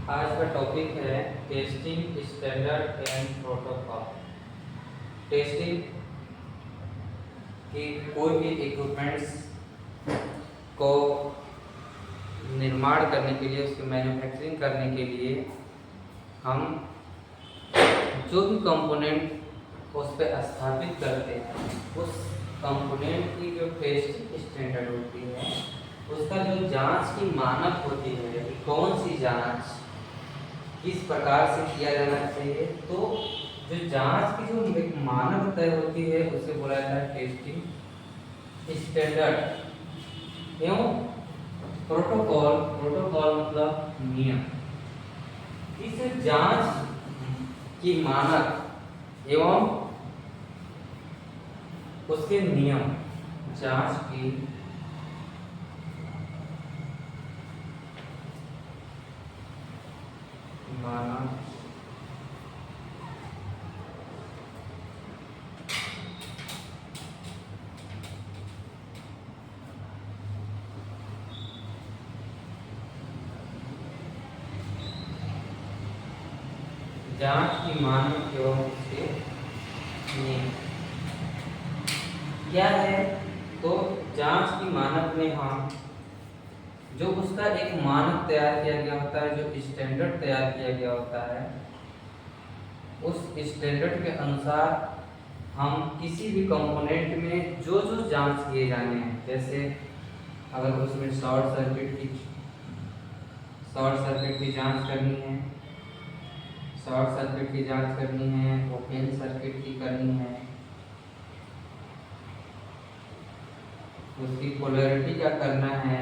आज का टॉपिक है testing standard and protocol. Testing की कोई भी इक्विपमेंट्स को निर्माण करने के लिए, उसकी मैन्युफैक्चरिंग करने के लिए हम जो भी कंपोनेंट उस पर स्थापित करते हैं, उस कंपोनेंट की जो टेस्टिंग स्टैंडर्ड होती है, उसका जो जांच की मानक होती है कि कौन सी जांच किस प्रकार से किया जाना चाहिए, तो जो जांच की जो एक मानक तय होती है उसे बोला जाता है टेस्टिंग स्टैंडर्ड एवं प्रोटोकॉल। प्रोटोकॉल मतलब नियम। इस जांच की मानक एवं उसके नियम, जांच की मानक जांच की मानक एवं उसके नियम क्या है। तो जांच की मानक में हम जो उसका एक मानक तैयार किया गया होता है, जो स्टैंडर्ड तैयार किया गया होता है, उस स्टैंडर्ड के अनुसार हम किसी भी कंपोनेंट में जो जो जांच किए जाने हैं, जैसे अगर उसमें शॉर्ट सर्किट की जांच करनी है, शॉर्ट सर्किट की जांच करनी है, ओपन सर्किट की करनी है, उसकी पोलैरिटी का करना है,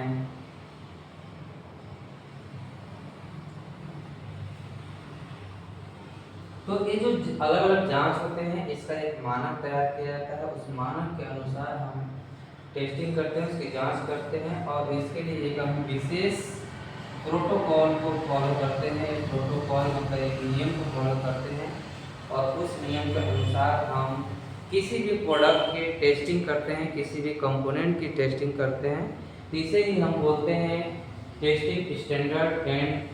तो ये जो अलग अलग जांच होते हैं, इसका एक मानक तैयार किया जाता है। उस मानक के अनुसार हम टेस्टिंग करते हैं, उसकी जांच करते हैं और इसके लिए एक हम विशेष प्रोटोकॉल को फॉलो करते हैं। प्रोटोकॉल मतलब एक नियम को फॉलो करते हैं और उस नियम के अनुसार हम किसी भी प्रोडक्ट की टेस्टिंग करते हैं, किसी भी कंपोनेंट की टेस्टिंग करते हैं। तो इसे ही हम बोलते हैं टेस्टिंग स्टैंडर्ड एंड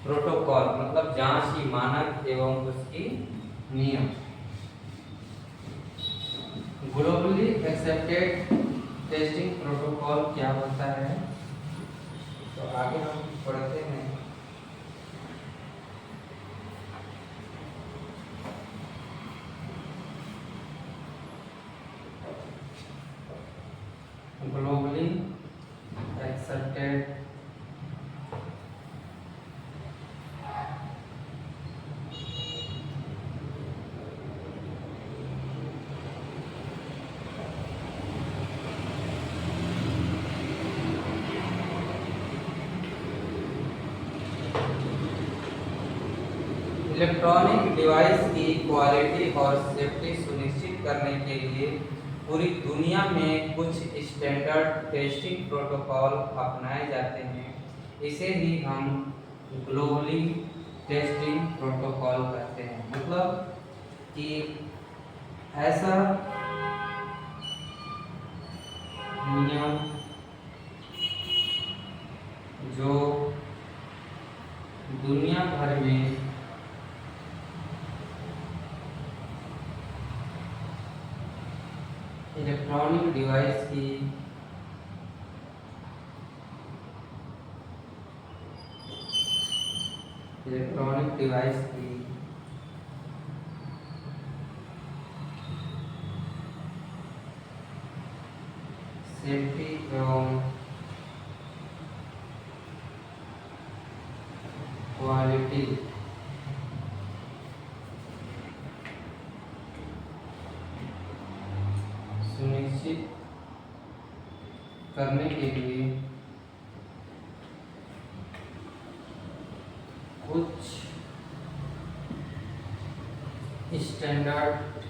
प्रोटोकॉल, मतलब जांच की मानक एवं उसकी नियम। ग्लोबली एक्सेप्टेड टेस्टिंग प्रोटोकॉल क्या होता है, तो आगे हम पढ़ते हैं। ग्लोबली एक्सेप्टेड इलेक्ट्रॉनिक डिवाइस की क्वालिटी और सेफ्टी सुनिश्चित करने के लिए पूरी दुनिया में कुछ स्टैंडर्ड टेस्टिंग प्रोटोकॉल अपनाए जाते हैं। इसे ही हम ग्लोबली टेस्टिंग प्रोटोकॉल कहते हैं। मतलब कि ऐसा नियम जो दुनिया भर में इलेक्ट्रॉनिक डिवाइस की सेफ्टी एवं क्वालिटी सुनिश्चित करने के लिए कुछ स्टैंडर्ड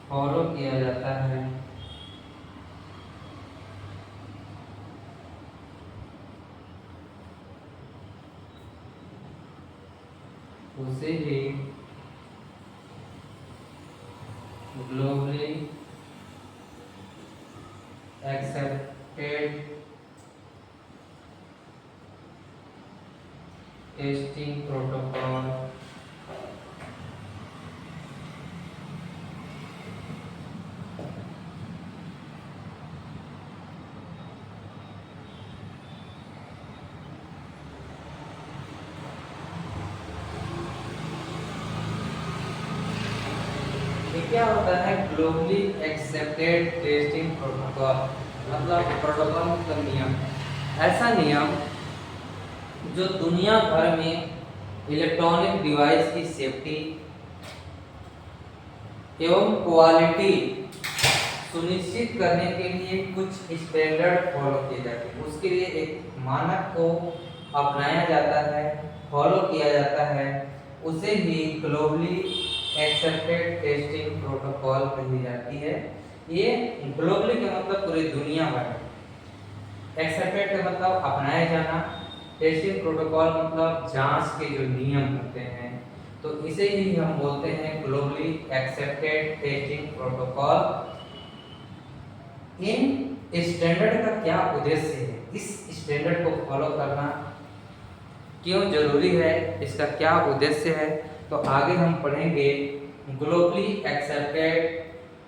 फॉलो किया जाता है। उसे ही ग्लोबली एक्सेप्टेड टेस्टिंग प्रोटोकॉल ये क्या होता है? ग्लोबली एक्सेप्टेड टेस्टिंग प्रोटोकॉल, मतलब प्रोटोकॉल मतलब नियम, ऐसा नियम जो दुनिया भर में इलेक्ट्रॉनिक डिवाइस की सेफ्टी एवं क्वालिटी सुनिश्चित करने के लिए कुछ स्टैंडर्ड फॉलो किए जाते हैं। उसके लिए एक मानक को अपनाया जाता है, फॉलो किया जाता है, उसे ही ग्लोबली एक्सेप्टेड टेस्टिंग प्रोटोकॉल कही जाती है। ये ग्लोबली का मतलब पूरी दुनिया भर, एक्सेप्टेड का मतलब अपनाया जाना, टेस्टिंग प्रोटोकॉल मतलब जांच के जो नियम होते हैं, तो इसे ही हम बोलते हैं globally accepted testing protocol. In standard का क्या उद्देश्य है, इस स्टैंडर्ड को फॉलो करना क्यों जरूरी है, इसका क्या उद्देश्य है, तो आगे हम पढ़ेंगे। ग्लोबली एक्सेप्टेड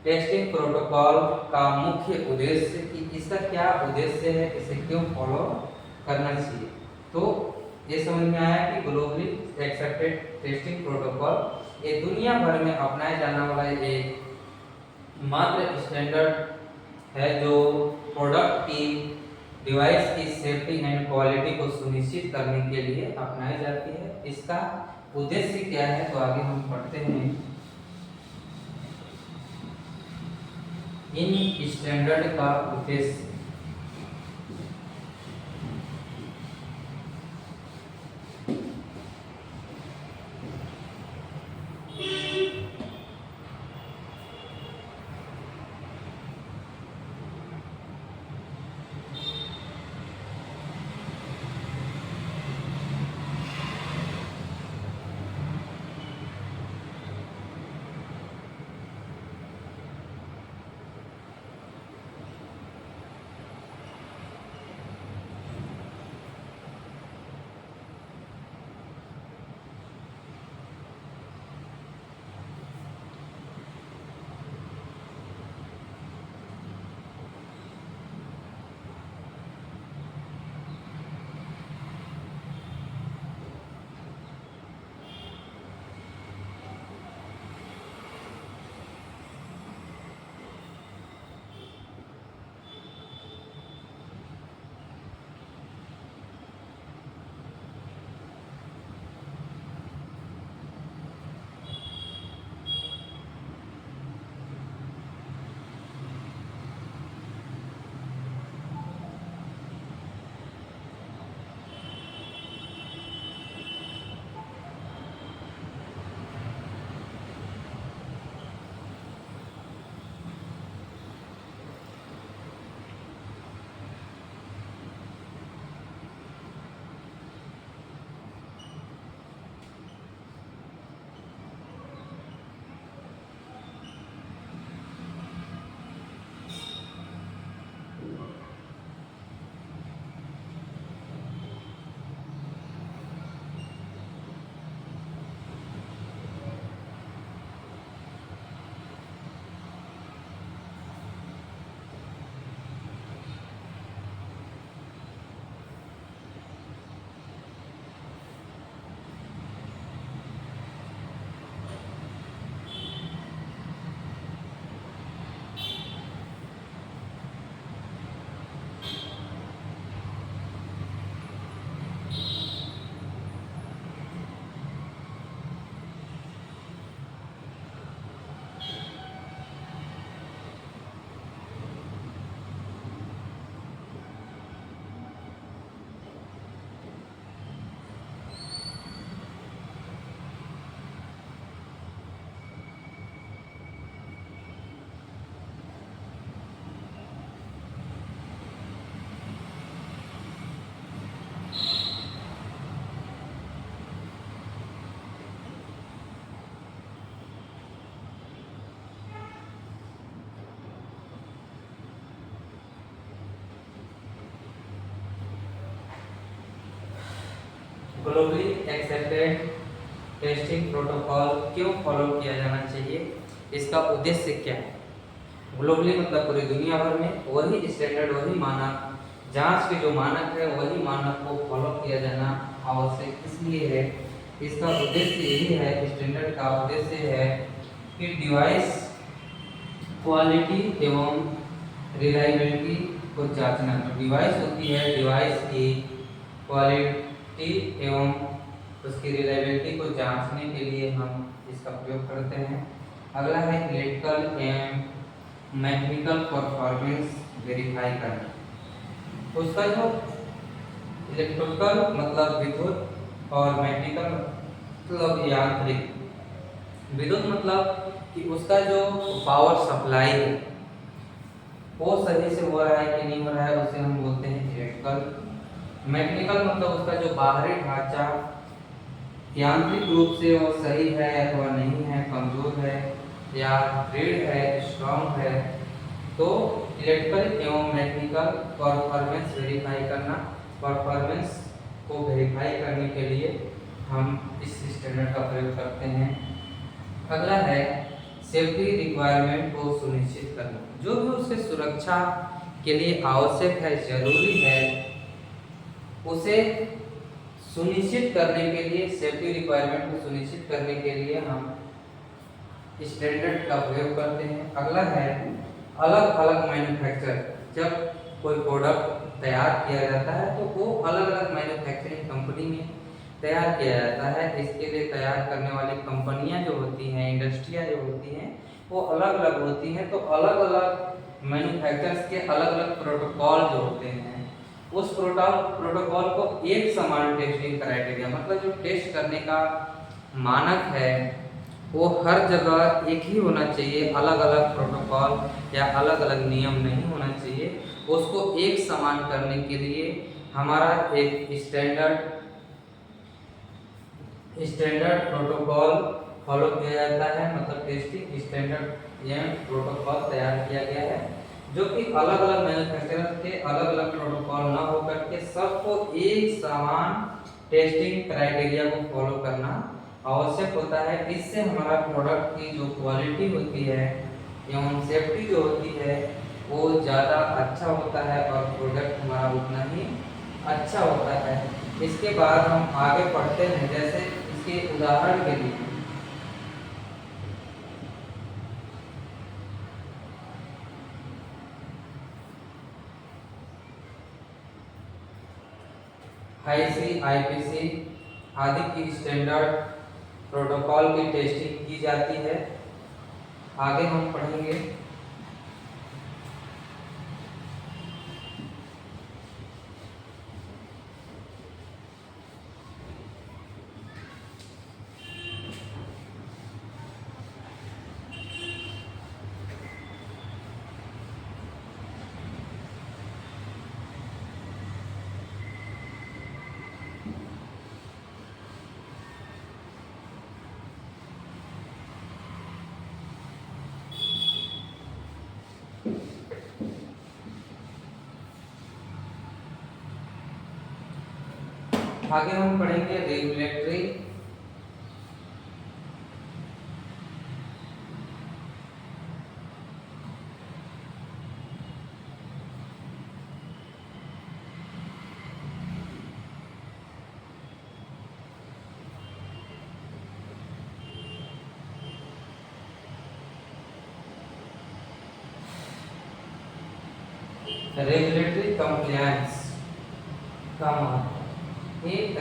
टेस्टिंग प्रोटोकॉल का मुख्य उद्देश्य कि इसका क्या उद्देश्य है, इसे क्यों फॉलो करना चाहिए। तो ये समझ में आया कि ग्लोबली एक्सेप्टेड टेस्टिंग प्रोटोकॉल ये दुनिया भर में अपनाया जाने वाला एक मात्र स्टैंडर्ड है जो प्रोडक्ट की, डिवाइस की सेफ्टी एंड क्वालिटी को सुनिश्चित करने के लिए अपनाई जाती है। इसका उद्देश्य क्या है, तो आगे हम पढ़ते हैं। इन स्टैंडर्ड का उद्देश्य ग्लोबली एक्सेप्टेड टेस्टिंग प्रोटोकॉल क्यों फॉलो किया जाना चाहिए, इसका उद्देश्य क्या है। ग्लोबली मतलब पूरी दुनिया भर में वही स्टैंडर्ड, वही मानक, जांच के जो मानक है वही मानक को फॉलो किया जाना आवश्यक इसलिए है। इसका उद्देश्य यही है, स्टैंडर्ड का उद्देश्य है कि डिवाइस क्वालिटी एवं रिलायबिलिटी को जांचना। जो डिवाइस होती है, डिवाइस की क्वालिटी एवं उसकी रिलायबिलिटी को जांचने के लिए हम इसका प्रयोग करते हैं। अगला है इलेक्ट्रिकल एवं मैकेनिकल परफॉर्मेंस वेरीफाई करना। उसका जो इलेक्ट्रिकल मतलब विद्युत और मैकेनिकल मतलब यांत्रिक। विद्युत मतलब कि उसका जो पावर सप्लाई है वो सही से हो रहा है कि नहीं हो रहा है, उसे हम बोलते हैं इलेक्ट्रिकल। मैकेनिकल मतलब उसका जो बाहरी ढांचा यांत्रिक रूप से वो सही है अथवा नहीं है, कमजोर है या दृढ़ है, स्ट्रॉन्ग है। तो इलेक्ट्रिकल एवं मैकेनिकल परफॉर्मेंस वेरीफाई करना, परफॉर्मेंस को वेरीफाई करने के लिए हम इस स्टैंडर्ड का प्रयोग करते हैं। अगला है सेफ्टी रिक्वायरमेंट को सुनिश्चित करना। जो भी उसके सुरक्षा के लिए आवश्यक है, जरूरी है, उसे सुनिश्चित करने के लिए, सेफ्टी रिक्वायरमेंट को सुनिश्चित करने के लिए हम स्टैंडर्ड का प्रयोग करते हैं। अगला है अलग अलग मैन्युफैक्चर। जब कोई प्रोडक्ट तैयार किया जाता है तो वो अलग अलग मैन्युफैक्चरिंग कंपनी में तैयार किया जाता है। इसके लिए तैयार करने वाली कंपनियां जो होती हैं, इंडस्ट्रियां जो होती हैं, वो अलग अलग होती हैं। तो अलग अलग मैन्युफैक्चरर्स के अलग अलग प्रोटोकॉल जो होते हैं, उस प्रोटोकॉल को एक समान टेस्टिंग क्राइटेरिया मतलब जो टेस्ट करने का मानक है वो हर जगह एक ही होना चाहिए। अलग अलग प्रोटोकॉल या अलग अलग नियम नहीं होना चाहिए। उसको एक समान करने के लिए हमारा एक स्टैंडर्ड प्रोटोकॉल फॉलो किया जाता है। मतलब टेस्टिंग स्टैंडर्ड प्रोटोकॉल तैयार किया गया है, जो कि अलग अलग मैन्युफैक्चरर के अलग अलग प्रोटोकॉल ना होकर के सबको एक समान टेस्टिंग क्राइटेरिया को फॉलो करना आवश्यक होता है। इससे हमारा प्रोडक्ट की जो क्वालिटी होती है एवं सेफ्टी जो होती है वो ज़्यादा अच्छा होता है और प्रोडक्ट हमारा उतना ही अच्छा होता है। इसके बाद हम आगे पढ़ते हैं, जैसे इसके उदाहरण के लिए IC, IPC आदि की स्टैंडर्ड प्रोटोकॉल की टेस्टिंग की जाती है। आगे हम पढ़ेंगे रेगुलेटरी कंप्लायंस का महत्व।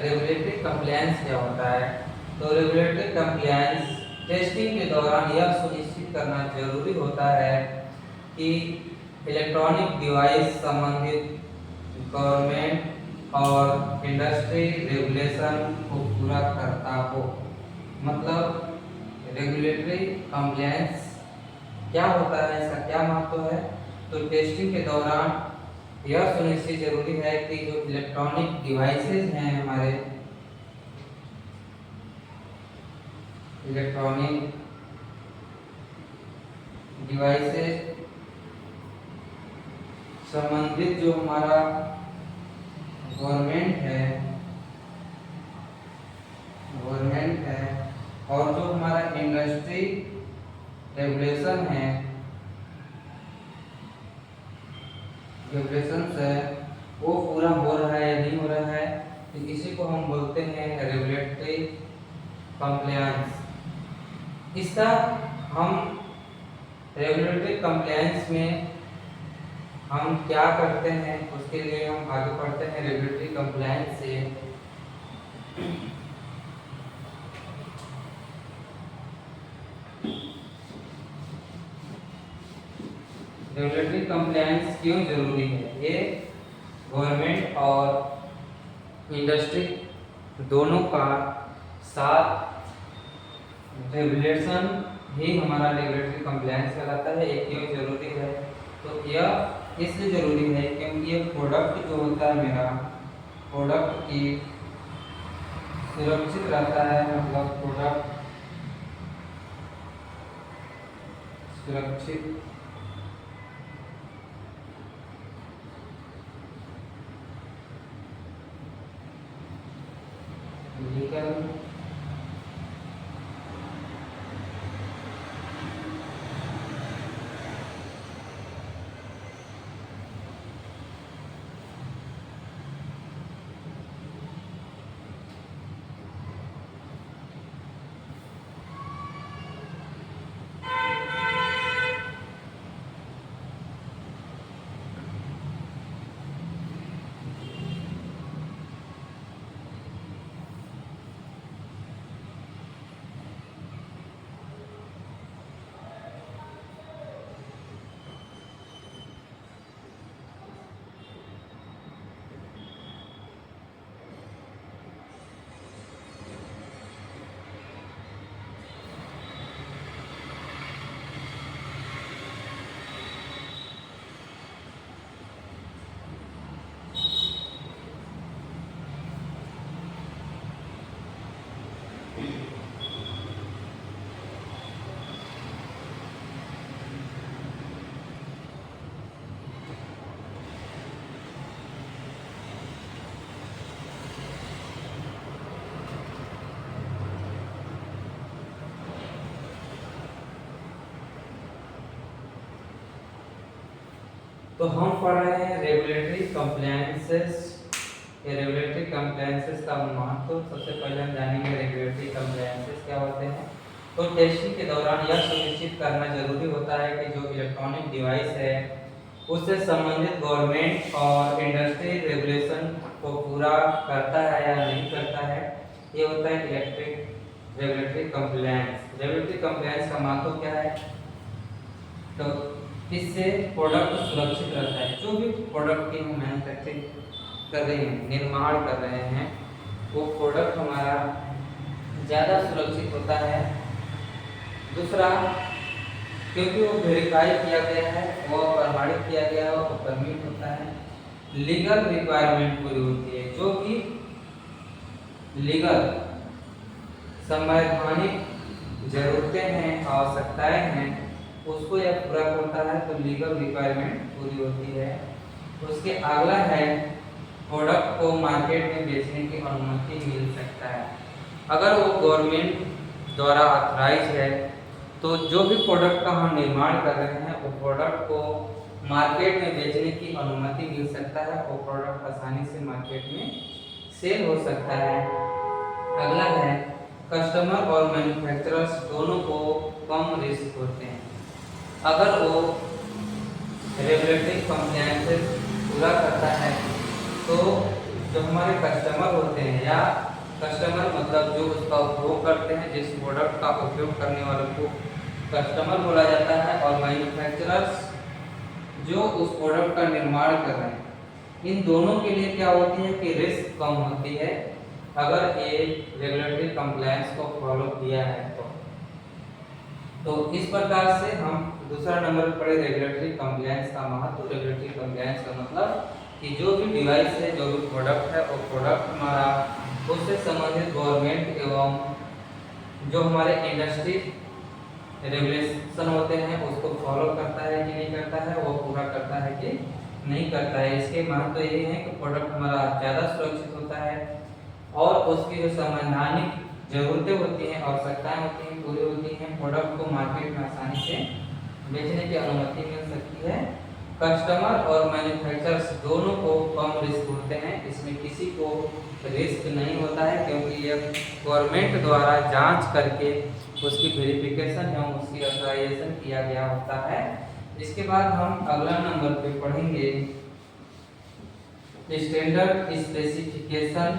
रेगुलेटरी कंप्लायंस क्या होता है? तो रेगुलेटरी कंप्लायंस टेस्टिंग के दौरान यह सुनिश्चित करना जरूरी होता है कि इलेक्ट्रॉनिक डिवाइस संबंधित गवर्नमेंट और इंडस्ट्री रेगुलेशन को पूरा करता हो। मतलब रेगुलेटरी कंप्लायंस क्या होता है, इसका क्या महत्व है? तो टेस्टिंग के दौरान यह सुनिश्चित जरूरी है कि जो इलेक्ट्रॉनिक डिवाइसेस हैं हमारे, इलेक्ट्रॉनिक डिवाइसेस संबंधित जो हमारा गवर्नमेंट है और जो हमारा इंडस्ट्री रेगुलेशन है, रेगुलेशंस है, वो पूरा हो रहा है या नहीं हो रहा है, तो इसी को हम बोलते हैं रेगुलेटरी कंप्लायंस। इसका हम रेगुलेटरी कंप्लायंस में हम क्या करते हैं उसके लिए हम आगे पढ़ते हैं। रेगुलेटरी कंप्लायंस से रेगुलेटरी कंप्लायंस क्यों जरूरी है। ये गवर्नमेंट और इंडस्ट्री दोनों का साथ रेगुलेशन ही हमारा रेगुलेटरी कंप्लायंस कहलाता है। ये क्यों जरूरी है, तो यह इसलिए जरूरी है क्योंकि ये प्रोडक्ट जो होता है मेरा, प्रोडक्ट की सुरक्षित रहता है, मतलब प्रोडक्ट सुरक्षित लीगल तो हम पढ़ रहे हैं रेगुलेटरी कंप्लायंसेस। रेगुलेटरी कंप्लायंसेस का महत्व सबसे पहले हम जानेंगे। रेगुलेटरी कंप्लायंसेस क्या होते हैं। तो टेस्टिंग के दौरान यह सुनिश्चित करना जरूरी होता है कि जो इलेक्ट्रॉनिक डिवाइस है उससे संबंधित गवर्नमेंट और इंडस्ट्री रेगुलेशन को पूरा करता है या नहीं करता है। ये होता है electric regulatory compliance. Regulatory compliance का महत्व क्या है, तो इससे प्रोडक्ट सुरक्षित रहता है। जो भी प्रोडक्ट की हम मैन्युफैक्चरिंग कर रहे हैं, निर्माण कर रहे हैं, वो प्रोडक्ट हमारा ज़्यादा सुरक्षित होता है। दूसरा, क्योंकि वो वेरीफाई किया गया है, वो प्रमाणित किया गया है, वो परमिट होता है, लीगल रिक्वायरमेंट पूरी होती है। जो भी लीगल संवैधानिक जरूरतें हैं, आवश्यकताएं हैं, उसको यह पूरा करता है, तो लीगल रिक्वायरमेंट पूरी होती है। उसके अगला है प्रोडक्ट को मार्केट में बेचने की अनुमति मिल सकता है। अगर वो गवर्नमेंट द्वारा ऑथराइज है, तो जो भी प्रोडक्ट का हम निर्माण कर रहे हैं, वो प्रोडक्ट को मार्केट में बेचने की अनुमति मिल सकता है। वो प्रोडक्ट आसानी से मार्केट में सेल हो सकता है। अगला है कस्टमर और मैन्युफैक्चरर्स दोनों को कम रिस्क होते हैं। अगर वो रेगुलेटरी कंप्लायंसेस पूरा करता है, तो जो हमारे कस्टमर होते हैं, या कस्टमर मतलब जो उसका उपयोग करते हैं, जिस प्रोडक्ट का उपयोग करने वालों को कस्टमर बोला जाता है, और मैन्युफैक्चरर्स जो उस प्रोडक्ट का निर्माण कर रहे हैं, इन दोनों के लिए क्या होती है कि रिस्क कम होती है अगर ये रेगुलेटरी कंप्लायंस को फॉलो किया है। तो इस प्रकार से हम दूसरा नंबर पर पढ़े रेगुलेटरी कंप्लायंस का महत्व। रेगुलेटरी कंप्लायंस का मतलब कि जो भी डिवाइस है, जो भी प्रोडक्ट है, वो प्रोडक्ट हमारा उससे संबंधित गवर्नमेंट एवं जो हमारे इंडस्ट्री रेगुलेशन होते हैं उसको फॉलो करता है कि नहीं करता है, वो पूरा करता है कि नहीं करता है। इसके महत्व ये है कि प्रोडक्ट हमारा ज़्यादा सुरक्षित होता है और उसकी जो संवैधानिक ज़रूरतें होती हैं, आवश्यकताएं होती हैं, पूरी होती हैं, प्रोडक्ट को मार्केट में आसानी से बेचने की अनुमति मिल सकती है। कस्टमर और मैन्युफैक्चरर्स दोनों को कम रिस्क होते हैं, इसमें किसी को रिस्क नहीं होता है, क्योंकि यह गवर्नमेंट द्वारा जांच करके उसकी वेरिफिकेशन एवं उसकी ऑथराइजेशन किया गया होता है। इसके बाद हम अगला नंबर पे पढ़ेंगे standard specification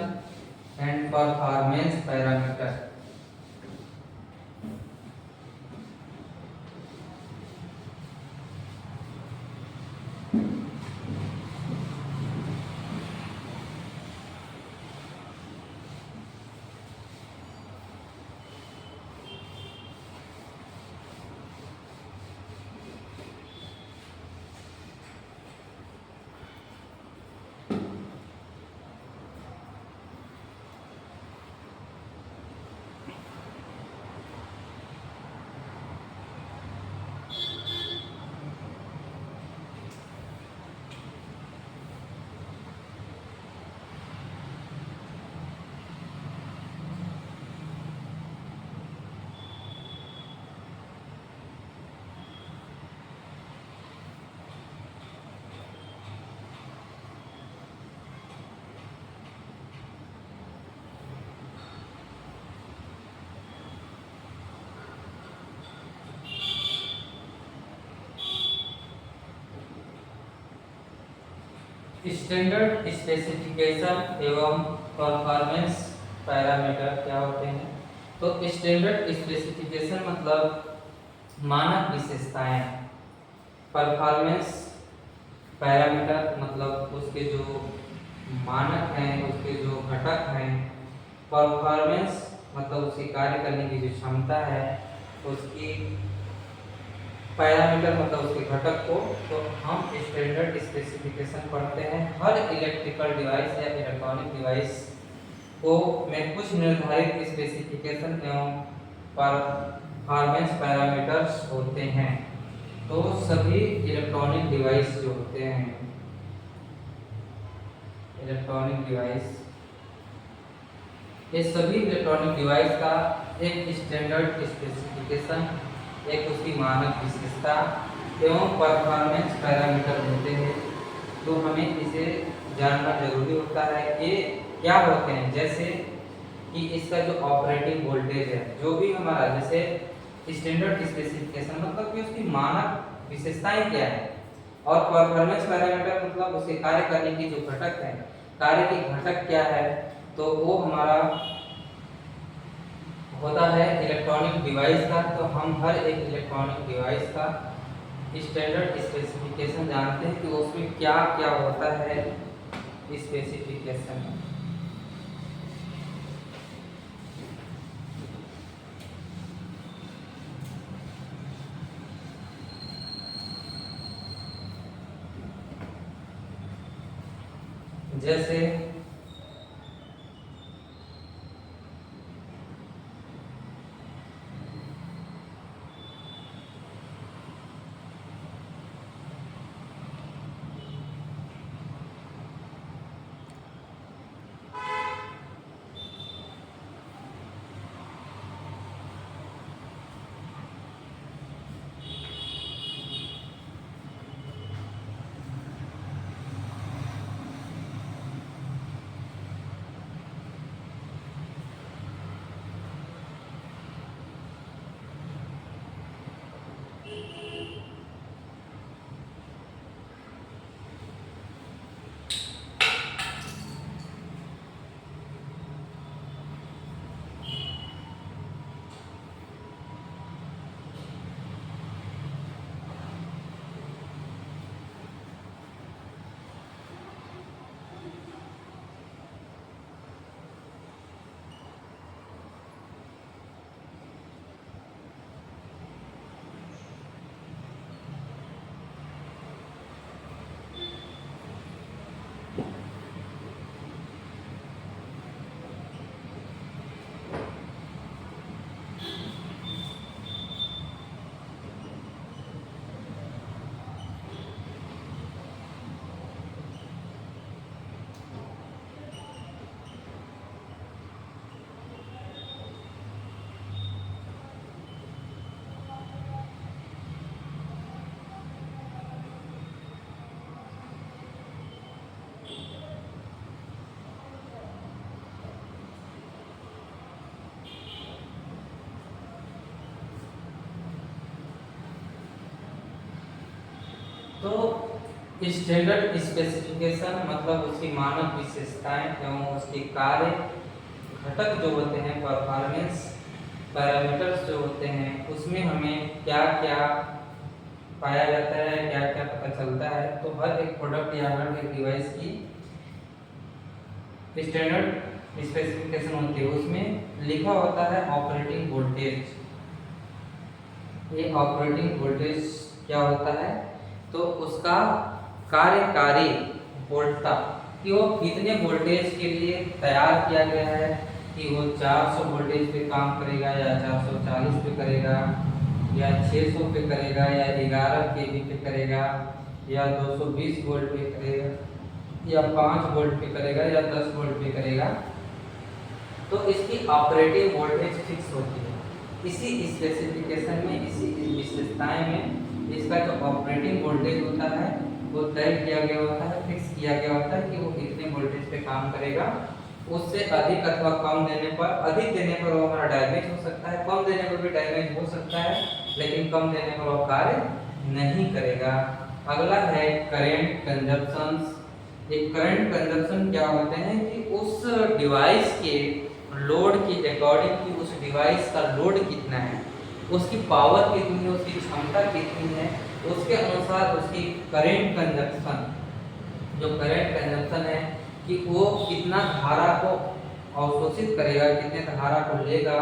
and performance parameter. Standard specification एवं परफॉर्मेंस पैरामीटर क्या होते हैं? तो स्टैंडर्ड स्पेसिफिकेशन मतलब मानक विशेषताएं, परफॉर्मेंस पैरामीटर मतलब उसके जो मानक हैं, उसके जो घटक हैं, परफॉर्मेंस मतलब उसकी कार्य करने की जो क्षमता है, उसकी पैरामीटर मतलब उसके घटक को। तो हम स्टैंडर्ड स्पेसिफिकेशन पढ़ते हैं हर इलेक्ट्रिकल डिवाइस या इलेक्ट्रॉनिक डिवाइस को में कुछ निर्धारित स्पेसिफिकेशन एवं परफॉर्मेंस पैरामीटर्स होते हैं। तो सभी इलेक्ट्रॉनिक डिवाइस जो होते हैं, इलेक्ट्रॉनिक डिवाइस, ये सभी इलेक्ट्रॉनिक डिवाइस का एक स्टैंडर्ड स्पेसिफिकेशन, एक उसकी मानक विशेषता एवं परफॉर्मेंस पैरामीटर होते हैं। तो हमें इसे जानना जरूरी होता है। ये क्या होते हैं? जैसे कि इसका जो ऑपरेटिंग वोल्टेज है, जो भी हमारा, जैसे स्टैंडर्ड स्पेसिफिकेशन मतलब कि उसकी मानक विशेषताएं क्या है, और परफॉर्मेंस पैरामीटर मतलब उसके कार्य करने की जो घटक है, कार्य की घटक क्या है, तो वो हमारा होता है इलेक्ट्रॉनिक डिवाइस का। तो हम हर एक इलेक्ट्रॉनिक डिवाइस का स्टैंडर्ड स्पेसिफिकेशन जानते हैं कि उसमें क्या क्या होता है स्पेसिफिकेशन में। जैसे स्टैंडर्ड स्पेसिफिकेशन मतलब उसकी मानक विशेषताएं एवं उसके कार्य घटक जो होते हैं, परफॉर्मेंस पैरामीटर्स जो होते हैं, उसमें हमें क्या क्या पाया जाता है, क्या क्या पता चलता है। तो हर एक प्रोडक्ट या हर एक डिवाइस की स्टैंडर्ड स्पेसिफिकेशन होती है, उसमें लिखा होता है ऑपरेटिंग वोल्टेज। ये ऑपरेटिंग वोल्टेज क्या होता है, तो उसका कार्यकारी वोल्टता कि वो कितने वोल्टेज के लिए तैयार किया गया है, कि वो 400 वोल्टेज पे काम करेगा या 440 पे करेगा या 600 पे करेगा या 11 केवी पे करेगा या 220 वोल्ट पे करेगा या 5 वोल्ट पे करेगा या 10 वोल्ट पे करेगा। तो इसकी ऑपरेटिंग वोल्टेज फिक्स होती है। इसी स्पेसिफिकेशन में, इसी विशेषताएं में इसका जो ऑपरेटिंग वोल्टेज होता है वो तय किया गया होता है, फिक्स किया गया होता है कि वो कितने वोल्टेज पे काम करेगा। उससे अधिक अथवा कम देने पर, अधिक देने पर वो हमारा डैमेज हो सकता है, कम देने पर भी डैमेज हो सकता है, लेकिन कम देने पर वो कार्य नहीं करेगा। अगला है करंट कंजप्शन। एक करंट कंजप्शन क्या होते हैं कि उस डिवाइस के लोड की अकॉर्डिंग कि उस डिवाइस का लोड कितना है, उसकी पावर कितनी है, उसकी क्षमता कितनी है, उसके अनुसार उसकी करंट कंजप्शन, जो करंट कंजप्शन है कि वो कितना धारा को अवशोषित करेगा, कितने धारा को लेगा,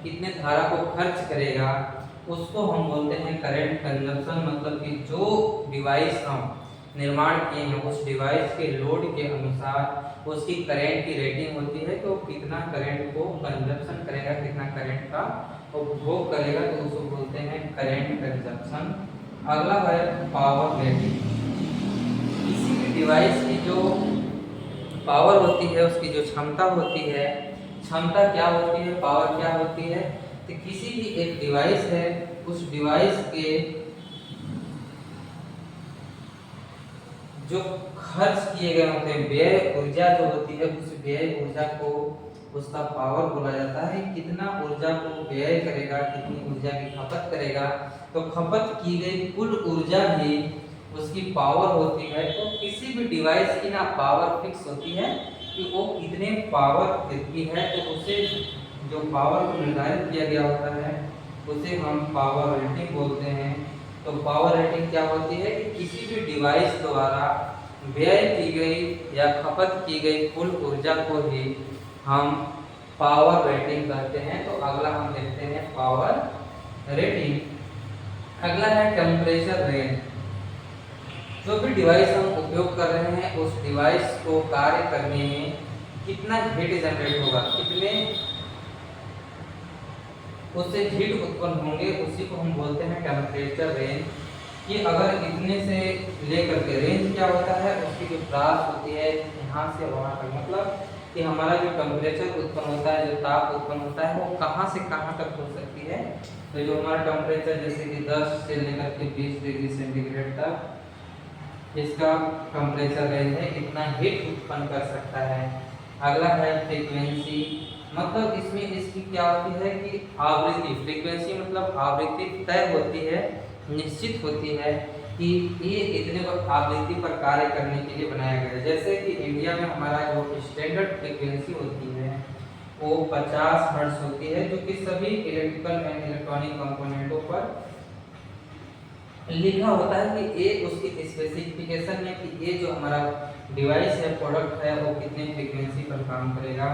कितने धारा को खर्च करेगा, उसको हम बोलते हैं करंट कंजप्शन। मतलब कि जो डिवाइस हम निर्माण किए हैं उस डिवाइस के लोड के अनुसार उसकी करंट की रेटिंग होती है कि वो कितना करंट को कंजप्शन करेगा, कितना करंट का उपभोग करेगा, तो उसको बोलते हैं करंट कंजप्शन। अगला है पावर रेटिंग। किसी भी डिवाइस की जो पावर होती है, उसकी जो क्षमता होती है, क्षमता क्या होती है, पावर क्या होती है, तो किसी भी एक डिवाइस है, उस डिवाइस के जो खर्च किए गए होते हैं, व्यय ऊर्जा जो होती है, उस व्यय ऊर्जा को उसका पावर बोला जाता है। कितना ऊर्जा को व्यय करेगा, कितनी ऊर्जा की खपत करेगा, तो खपत की गई कुल ऊर्जा भी उसकी पावर होती है। तो किसी भी डिवाइस की ना पावर फिक्स होती है कि वो कितने पावर देती है, तो उसे जो पावर को निर्धारित किया गया होता है उसे हम पावर रेटिंग बोलते हैं। तो पावर रेटिंग क्या होती है कि किसी भी डिवाइस द्वारा व्यय की गई या खपत की गई कुल ऊर्जा को ही हम पावर रेटिंग कहते हैं। तो अगला हम देखते हैं पावर रेटिंग। अगला है टेम्परेचर रेंज। जो भी डिवाइस हम उपयोग कर रहे हैं उस डिवाइस को कार्य करने में कितना हीट जनरेट होगा, कितने उससे हीट उत्पन्न होंगे, उसी को हम बोलते हैं टेम्परेचर रेंज। कि अगर इतने से लेकर के रेंज क्या होता है, उसकी जो प्रास होती है यहाँ से वहाँ तक, मतलब कि हमारा जो टेम्परेचर उत्पन्न होता है, जो ताप उत्पन्न होता है, वो कहाँ से कहाँ तक हो सकती है। तो जो हमारा टेम्परेचर जैसे कि 10 से लेकर के 20 डिग्री सेंटीग्रेड तक इसका टेम्परेचर रेंज है, कितना हीट उत्पन्न कर सकता है। अगला है फ्रीक्वेंसी। मतलब इसमें इसकी क्या होती है कि आवृत्ति, फ्रीक्वेंसी मतलब आवृत्ति तय होती है, निश्चित होती है कि ये इतने आवृत्ति पर कार्य करने के लिए बनाया गया है। जैसे कि इंडिया में हमारा जो स्टैंडर्ड फ्रीक्वेंसी होती है वो 50 हर्ट्ज होती है, जो कि सभी इलेक्ट्रिकल एंड इलेक्ट्रॉनिक कंपोनेंटों पर लिखा होता है कि ये उसकी स्पेसिफिकेशन में कि ये जो हमारा डिवाइस है, प्रोडक्ट है, वो कितने फ्रीक्वेंसी पर काम करेगा।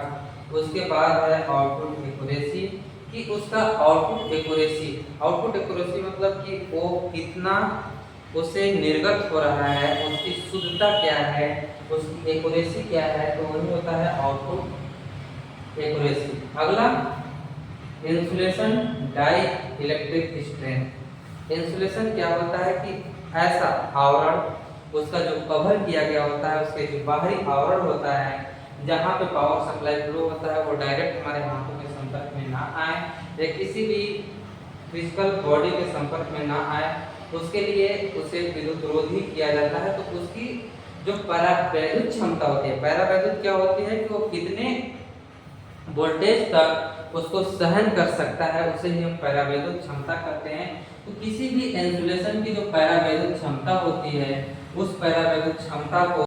उसके बाद है आउटपुट एक्यूरेसी, कि उसका आउटपुट एक्यूरेसी मतलब कि वो कितना उसे निर्गत हो रहा है, उसकी शुद्धता क्या है, उसकी एक्यूरेसी क्या है, तो वही होता है आउटपुट एक्यूरेसी। अगला insulation dielectric strength. Insulation क्या होता है कि ऐसा आवरण, उसका जो कवर किया गया होता है, उसके जो बाहरी आवरण होता है जहाँ पे पावर सप्लाई फ्लो होता है, वो डायरेक्ट हमारे हाथों के संपर्क में ना आए या किसी भी फिजिकल बॉडी के संपर्क में ना आए, उसके लिए उसे विद्युत रोधी किया जाता है। तो उसकी जो परावैद्युत क्षमता होती है, परावैद्युत क्या होती है कि वो कितने वोल्टेज तक उसको सहन कर सकता है, उसे ही हम परावैद्युत क्षमता कहते हैं। तो किसी भी इंसुलेशन की जो परावैद्युत क्षमता होती है उस पैराबैलिक क्षमता को